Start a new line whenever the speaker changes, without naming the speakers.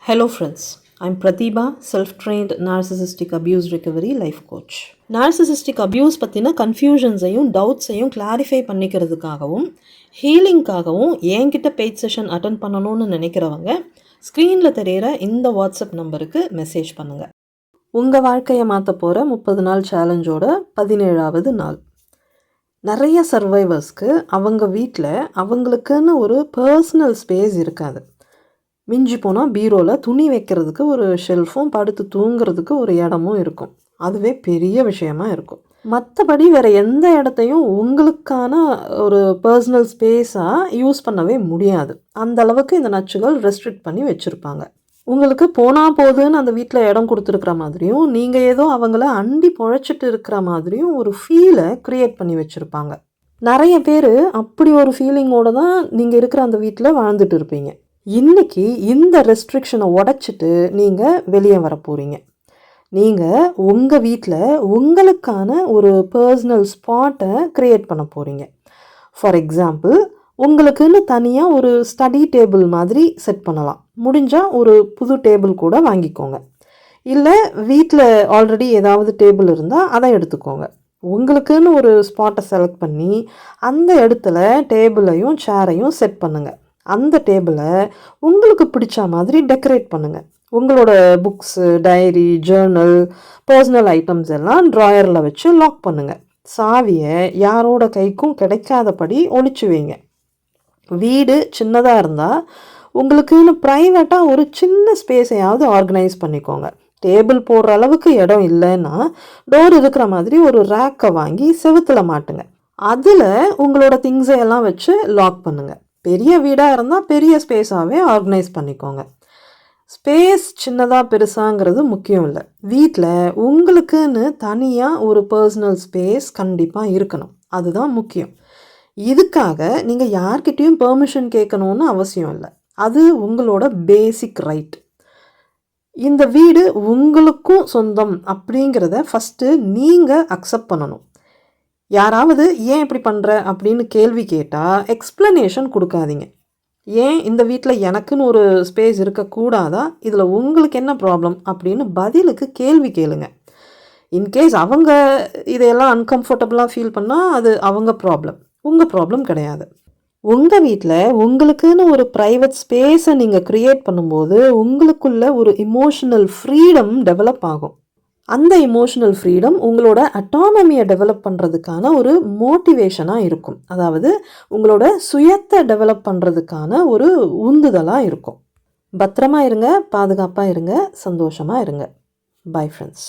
Hello friends, I'm Pratibha, self-trained narcissistic abuse recovery life coach. Narcissistic abuse பற்றின கன்ஃபியூஷன்ஸையும் டவுட்ஸையும் clarify பண்ணிக்கிறதுக்காகவும் ஹீலிங்காகவும் என்கிட்ட paid session attend பண்ணணும்னு நினைக்கிறவங்க ஸ்க்ரீனில் தெரிகிற இந்த வாட்ஸ்அப் நம்பருக்கு மெசேஜ் பண்ணுங்கள். உங்கள் வாழ்க்கையை மாற்ற போகிற 30 நாள் சேலஞ்சோட 17வது நாள். நிறைய சர்வைவர்ஸ்க்கு அவங்க வீட்டில் அவங்களுக்குன்னு ஒரு பர்சனல் ஸ்பேஸ் இருக்காது. மிஞ்சி போனால் பீரோவில் துணி வைக்கிறதுக்கு ஒரு ஷெல்ஃபும் படுத்து தூங்குறதுக்கு ஒரு இடமும் இருக்கும். அதுவே பெரிய விஷயமா இருக்கும். மற்றபடி வேறு எந்த இடத்தையும் உங்களுக்கான ஒரு பர்சனல் ஸ்பேஸாக யூஸ் பண்ணவே முடியாது. அந்த அளவுக்கு இந்த நச்சுகள் ரெஸ்ட்ரிக்ட் பண்ணி வச்சுருப்பாங்க. உங்களுக்கு போனால் போதுன்னு அந்த வீட்டில் இடம் கொடுத்துருக்குற மாதிரியும் நீங்கள் ஏதோ அவங்கள அண்டி பொழைச்சிட்டு இருக்கிற மாதிரியும் ஒரு ஃபீலை க்ரியேட் பண்ணி வச்சுருப்பாங்க. நிறைய பேர் அப்படி ஒரு ஃபீலிங்கோடு தான் நீங்கள் இருக்கிற அந்த வீட்டில் வாழ்ந்துட்டு இருப்பீங்க. இன்றைக்கி இந்த ரெஸ்ட்ரிக்ஷனை உடைச்சிட்டு நீங்கள் வெளியே வர போகிறீங்க. நீங்கள் உங்கள் வீட்டில் உங்களுக்கான ஒரு பர்சனல் ஸ்பாட்டை க்ரியேட் பண்ண போகிறீங்க. ஃபார் எக்ஸாம்பிள், உங்களுக்குன்னு தனியாக ஒரு ஸ்டடி டேபிள் மாதிரி செட் பண்ணலாம். முடிஞ்சால் ஒரு புது டேபிள் கூட வாங்கிக்கோங்க. இல்லை வீட்டில் ஆல்ரெடி ஏதாவது டேபிள் இருந்தால் அதை எடுத்துக்கோங்க. உங்களுக்குன்னு ஒரு ஸ்பாட்டை செலக்ட் பண்ணி அந்த இடத்துல டேபிளையும் சேரையும் செட் பண்ணுங்கள். அந்த டேபிளை உங்களுக்கு பிடிச்ச மாதிரி டெக்கரேட் பண்ணுங்கள். உங்களோட books, diary, journal, personal items எல்லாம் ட்ராயரில் வச்சு லாக் பண்ணுங்கள். சாவியை யாரோட கைக்கும் கிடைக்காதபடி ஒழிச்சு வைங்க. வீடு சின்னதாக இருந்தால் உங்களுக்குன்னு ப்ரைவேட்டாக ஒரு சின்ன ஸ்பேஸையாவது ஆர்கனைஸ் பண்ணிக்கோங்க. டேபிள் போடுற அளவுக்கு இடம் இல்லைன்னா டோர் இருக்கிற மாதிரி ஒரு ரேக்கை வாங்கி செவுத்தில் மாட்டுங்க. அதில் உங்களோட திங்ஸை எல்லாம் வச்சு லாக் பண்ணுங்கள். பெரிய வீடாக இருந்தால் பெரிய ஸ்பேஸாகவே ஆர்கனைஸ் பண்ணிக்கோங்க. ஸ்பேஸ் சின்னதாக பெருசாங்கிறது முக்கியம் இல்லை. வீட்டில் உங்களுக்குன்னு தனியாக ஒரு பர்சனல் ஸ்பேஸ் கண்டிப்பாக இருக்கணும். அதுதான் முக்கியம். இதுக்காக நீங்கள் யார்கிட்டையும் பெர்மிஷன் கேட்கணுன்னு அவசியம் இல்லை. அது உங்களோட பேசிக் ரைட். இந்த வீடு உங்களுக்கும் சொந்தம் அப்படிங்கிறத ஃபஸ்ட்டு நீங்கள் அக்செப்ட் பண்ணணும். யாராவது ஏன் இப்படி பண்ணுற அப்படின்னு கேள்வி கேட்டால் எக்ஸ்ப்ளனேஷன் கொடுக்காதீங்க. ஏன் இந்த வீட்டில் எனக்குன்னு ஒரு ஸ்பேஸ் இருக்கக்கூடாதா, இதில் உங்களுக்கு என்ன ப்ராப்ளம் அப்படின்னு பதிலுக்கு கேள்வி கேளுங்க. இன்கேஸ் அவங்க இதையெல்லாம் அன்கம்ஃபர்டபுளாக ஃபீல் பண்ணால் அது அவங்க ப்ராப்ளம், உங்கள் ப்ராப்ளம் கிடையாது. உங்கள் வீட்டில் உங்களுக்குன்னு ஒரு ப்ரைவேட் ஸ்பேஸை நீங்கள் க்ரியேட் பண்ணும்போது உங்களுக்குள்ள ஒரு இமோஷனல் ஃப்ரீடம் டெவலப் ஆகும். அந்த இமோஷனல் ஃப்ரீடம் உங்களோட அட்டானமியை டெவலப் பண்ணுறதுக்கான ஒரு மோட்டிவேஷனாக இருக்கும். அதாவது உங்களோட சுயத்தை டெவலப் பண்ணுறதுக்கான ஒரு உந்துதலாக இருக்கும். பத்திரமா இருங்க, பாதுகாப்பாக இருங்க, சந்தோஷமாக இருங்க. Bye friends.